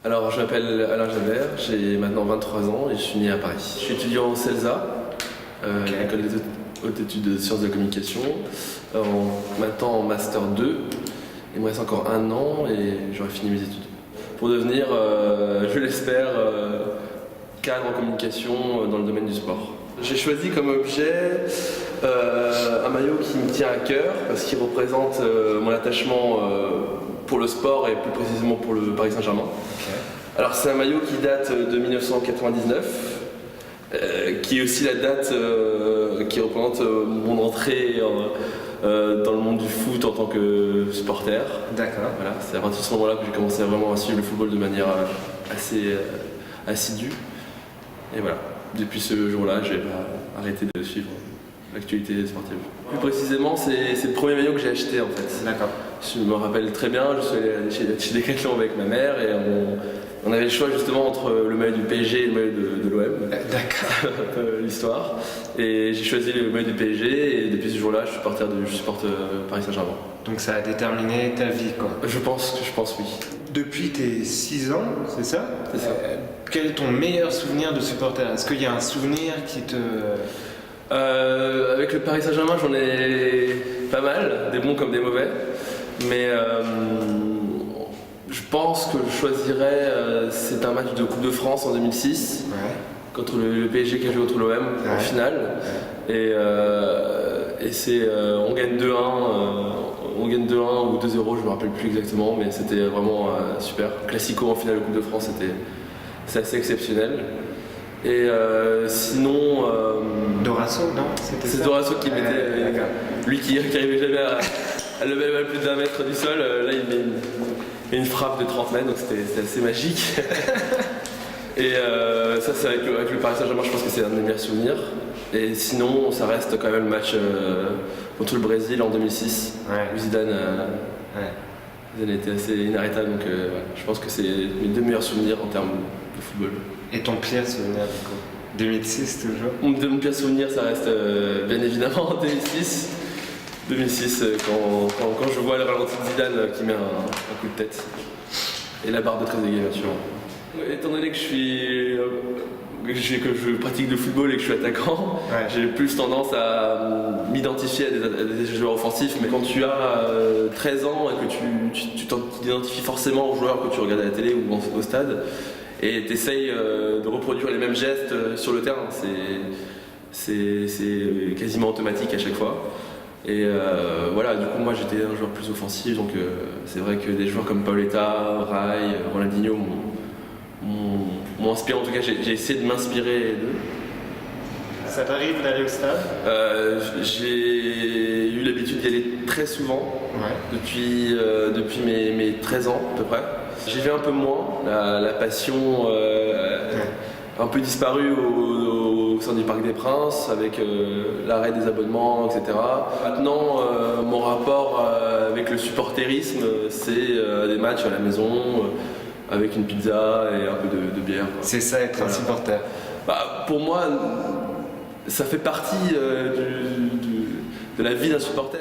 Alors, je m'appelle Alain Javert, j'ai maintenant 23 ans et je suis né à Paris. Je suis étudiant au CELSA, l'école des hautes études de sciences de la communication, maintenant en Master 2. Il me reste encore un an et j'aurai fini mes études. Pour devenir, je l'espère, cadre en communication dans le domaine du sport. J'ai choisi comme objet un maillot qui me tient à cœur parce qu'il représente mon attachement pour le sport et plus précisément pour le Paris Saint-Germain. Alors c'est un maillot qui date de 1999, qui est aussi la date qui représente mon entrée dans le monde du foot en tant que supporter. D'accord. Voilà, c'est à partir de ce moment-là que j'ai commencé vraiment à suivre le football de manière assez assidue. Et voilà, depuis ce jour-là, j'ai pas arrêté de suivre l'actualité sportive. Plus précisément, c'est le premier maillot que j'ai acheté en fait. D'accord. Je me rappelle très bien, je suis allé chez Decathlon avec ma mère et on avait le choix justement entre le maillot du PSG et le maillot de l'OM. D'accord. L'histoire. Et j'ai choisi le maillot du PSG et depuis ce jour-là, je supporte Paris Saint-Germain. Donc ça a déterminé ta vie, quoi. Je pense oui. Depuis tes 6 ans, c'est ça? C'est ça. Quel est ton meilleur souvenir de supporter? Est-ce qu'il y a un souvenir qui te... Avec le Paris Saint-Germain, j'en ai pas mal, des bons comme des mauvais. Mais je pense que je choisirais, c'est un match de Coupe de France en 2006, contre le PSG qui a joué contre l'OM en finale. Et c'est, on gagne 2-1, ou 2-0, je me rappelle plus exactement, mais c'était vraiment super. Classico en finale de Coupe de France, c'est assez exceptionnel. Et sinon... Dorasso, non? C'est Dorasso qui mettait... lui qui arrivait jamais à lever la balle plus d'1 mètre du sol, là il met une frappe de 30 mètres, donc c'était assez magique. Et ça c'est avec le Paris Saint-Germain, je pense que c'est un de mes meilleurs souvenirs. Et sinon ça reste quand même le match contre le Brésil en 2006, où Zidane était assez inarrêtable, donc je pense que c'est mes 2 meilleurs souvenirs en termes de football. Et ton pire souvenir du coup? 2006 toujours? Mon pire souvenir ça reste bien évidemment 2006. 2006 quand je vois le ralenti de Zidane qui met un coup de tête. Et la barre de Trezeguet bien sûr. Étant donné que je pratique le football et que je suis attaquant, j'ai plus tendance à m'identifier à des joueurs offensifs, mais quand tu as 13 ans et que tu t'identifies forcément aux joueurs que tu regardes à la télé ou au stade, et tu essayes de reproduire les mêmes gestes sur le terrain, c'est quasiment automatique à chaque fois. Et voilà, du coup moi j'étais un joueur plus offensif, donc c'est vrai que des joueurs comme Paoletta, Rai, Ronaldinho m'ont inspiré, en tout cas j'ai essayé de m'inspirer d'eux. Ça t'arrive d'aller au stade? J'ai eu l'habitude d'y aller très souvent, depuis mes 13 ans à peu près. J'y vais un peu moins, la passion un peu disparue au sein du Parc des Princes, avec l'arrêt des abonnements, etc. Maintenant, mon rapport avec le supporterisme, c'est des matchs à la maison, avec une pizza et un peu de bière. C'est ça être un supporter? Pour moi, ça fait partie de la vie d'un supporter.